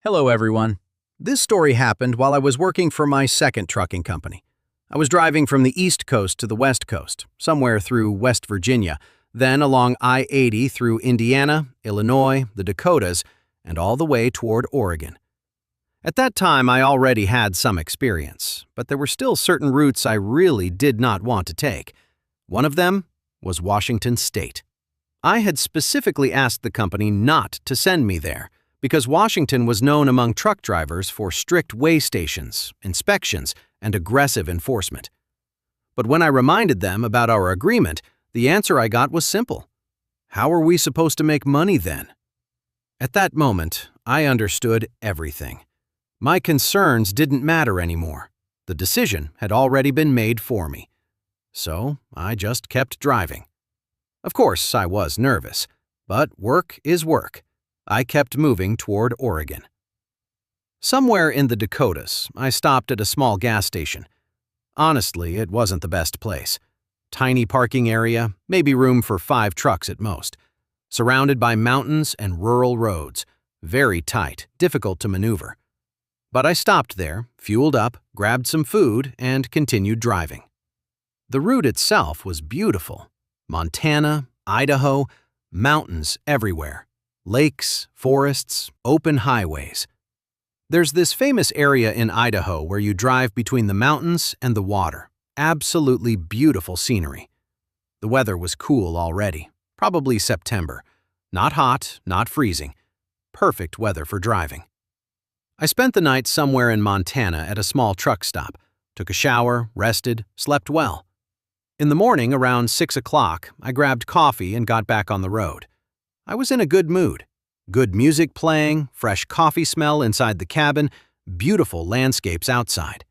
Hello, everyone. This story happened while I was working for my second trucking company. I was driving from the East Coast to the West Coast, somewhere through West Virginia, then along I-80 through Indiana, Illinois, the Dakotas, and all the way toward Oregon. At that time, I already had some experience, but there were still certain routes I really did not want to take. One of them was Washington State. I had specifically asked the company not to send me there, because Washington was known among truck drivers for strict weigh stations, inspections, and aggressive enforcement. But when I reminded them about our agreement, the answer I got was simple. How are we supposed to make money then? At that moment, I understood everything. My concerns didn't matter anymore. The decision had already been made for me. So I just kept driving. Of course, I was nervous, but work is work. I kept moving toward Oregon. Somewhere in the Dakotas, I stopped at a small gas station. Honestly, it wasn't the best place. Tiny parking area, maybe room for 5 trucks at most. Surrounded by mountains and rural roads. Very tight, difficult to maneuver. But I stopped there, fueled up, grabbed some food, and continued driving. The route itself was beautiful. Montana, Idaho, mountains everywhere. Lakes, forests, open highways. There's this famous area in Idaho where you drive between the mountains and the water. Absolutely beautiful scenery. The weather was cool already, probably September. Not hot, not freezing. Perfect weather for driving. I spent the night somewhere in Montana at a small truck stop, took a shower, rested, slept well. In the morning, around 6 o'clock, I grabbed coffee and got back on the road. I was in a good mood. Good music playing, fresh coffee smell inside the cabin, beautiful landscapes outside.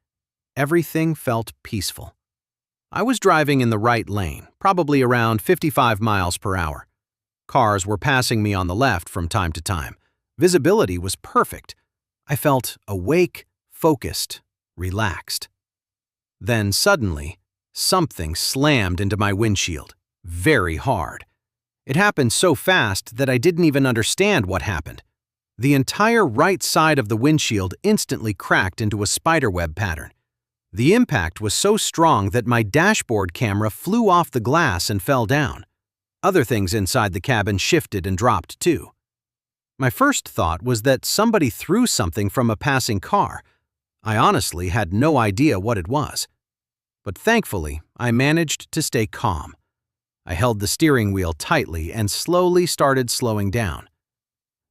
Everything felt peaceful. I was driving in the right lane, probably around 55 miles per hour. Cars were passing me on the left from time to time. Visibility was perfect. I felt awake, focused, relaxed. Then suddenly, something slammed into my windshield, very hard. It happened so fast that I didn't even understand what happened. The entire right side of the windshield instantly cracked into a spiderweb pattern. The impact was so strong that my dashboard camera flew off the glass and fell down. Other things inside the cabin shifted and dropped too. My first thought was that somebody threw something from a passing car. I honestly had no idea what it was. But thankfully, I managed to stay calm. I held the steering wheel tightly and slowly started slowing down.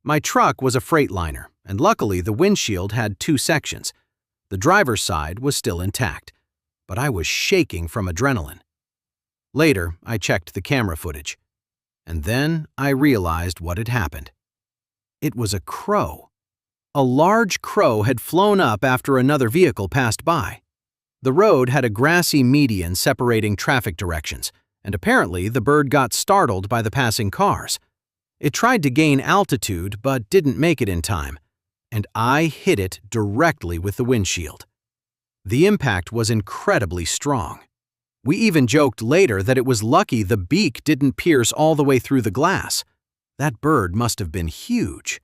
My truck was a Freightliner, and luckily the windshield had 2 sections. The driver's side was still intact, but I was shaking from adrenaline. Later, I checked the camera footage, and then I realized what had happened. It was a crow. A large crow had flown up after another vehicle passed by. The road had a grassy median separating traffic directions, and apparently the bird got startled by the passing cars. It tried to gain altitude but didn't make it in time, and I hit it directly with the windshield. The impact was incredibly strong. We even joked later that it was lucky the beak didn't pierce all the way through the glass. That bird must have been huge.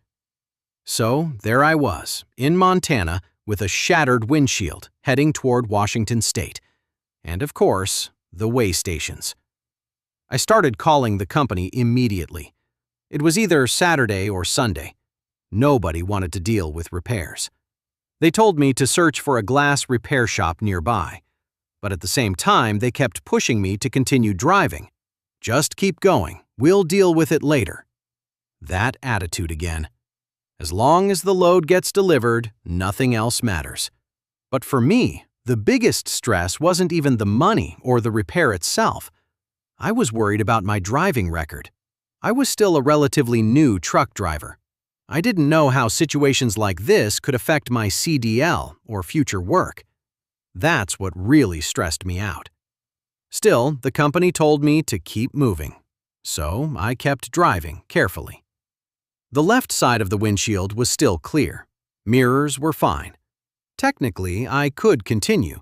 So there I was, in Montana, with a shattered windshield, heading toward Washington State. And of course, the weigh stations. I started calling the company immediately. It was either Saturday or Sunday. Nobody wanted to deal with repairs. They told me to search for a glass repair shop nearby. But at the same time, they kept pushing me to continue driving. Just keep going. We'll deal with it later. That attitude again. As long as the load gets delivered, nothing else matters. But for me, the biggest stress wasn't even the money or the repair itself. I was worried about my driving record. I was still a relatively new truck driver. I didn't know how situations like this could affect my CDL or future work. That's what really stressed me out. Still, the company told me to keep moving, so I kept driving carefully. The left side of the windshield was still clear. Mirrors were fine. Technically, I could continue,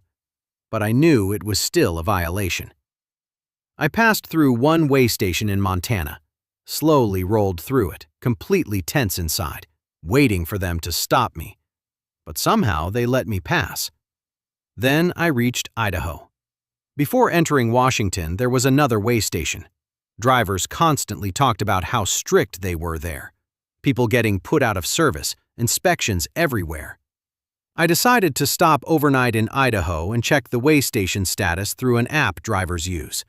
but I knew it was still a violation. I passed through one weigh station in Montana, slowly rolled through it, completely tense inside, waiting for them to stop me. But somehow they let me pass. Then I reached Idaho. Before entering Washington, there was another weigh station. Drivers constantly talked about how strict they were there. People getting put out of service, inspections everywhere. I decided to stop overnight in Idaho and check the weigh station status through an app drivers use.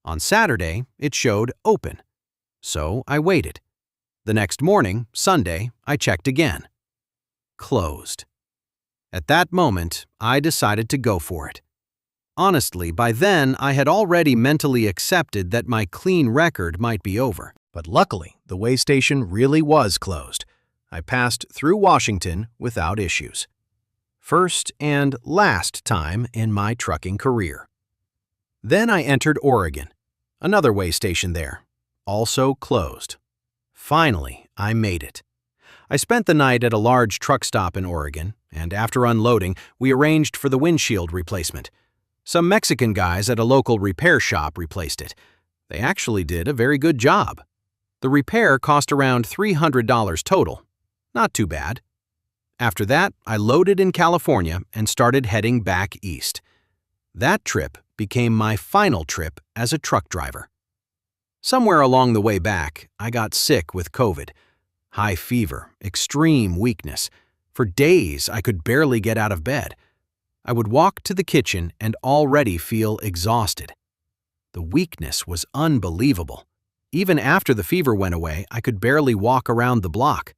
On Saturday, it showed open. So I waited. The next morning, Sunday, I checked again. Closed. At that moment, I decided to go for it. Honestly, by then, I had already mentally accepted that my clean record might be over. But luckily, the weigh station really was closed. I passed through Washington without issues. First and last time in my trucking career. Then I entered Oregon. Another weigh station there, also closed. Finally, I made it. I spent the night at a large truck stop in Oregon, and after unloading, we arranged for the windshield replacement. Some Mexican guys at a local repair shop replaced it. They actually did a very good job. The repair cost around $300 total. Not too bad. After that, I loaded in California and started heading back east. That trip became my final trip as a truck driver. Somewhere along the way back, I got sick with COVID. High fever, extreme weakness. For days, I could barely get out of bed. I would walk to the kitchen and already feel exhausted. The weakness was unbelievable. Even after the fever went away, I could barely walk around the block.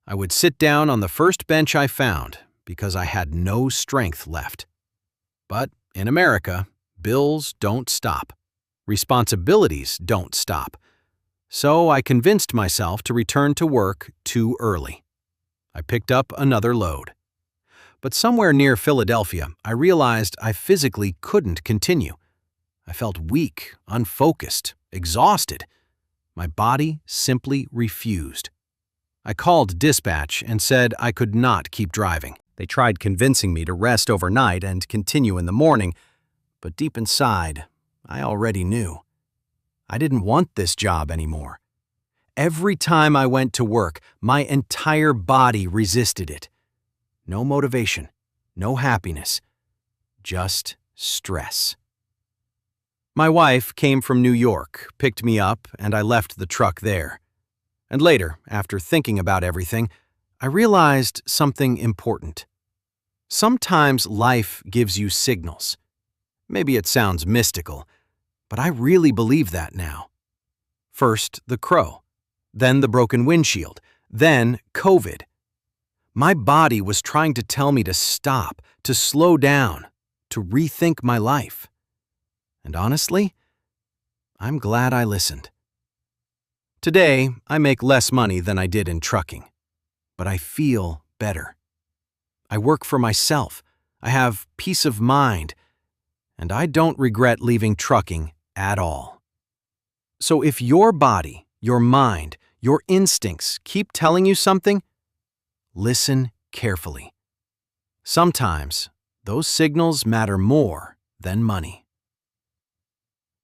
I would sit down on the first bench I found because I had no strength left. But in America, bills don't stop. Responsibilities don't stop. So I convinced myself to return to work too early. I picked up another load. But somewhere near Philadelphia, I realized I physically couldn't continue. I felt weak, unfocused, exhausted. My body simply refused. I called dispatch and said I could not keep driving. They tried convincing me to rest overnight and continue in the morning, but deep inside, I already knew. I didn't want this job anymore. Every time I went to work, my entire body resisted it. No motivation, no happiness, just stress. My wife came from New York, picked me up, and I left the truck there. And later, after thinking about everything, I realized something important. Sometimes life gives you signals. Maybe it sounds mystical, but I really believe that now. First, the crow, then the broken windshield, then COVID. My body was trying to tell me to stop, to slow down, to rethink my life. And honestly, I'm glad I listened. Today, I make less money than I did in trucking, but I feel better. I work for myself, I have peace of mind, and I don't regret leaving trucking at all. So if your body, your mind, your instincts keep telling you something, listen carefully. Sometimes, those signals matter more than money.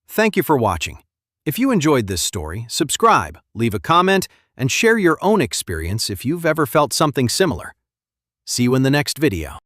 Thank you for watching. If you enjoyed this story, subscribe, leave a comment, and share your own experience if you've ever felt something similar. See you in the next video.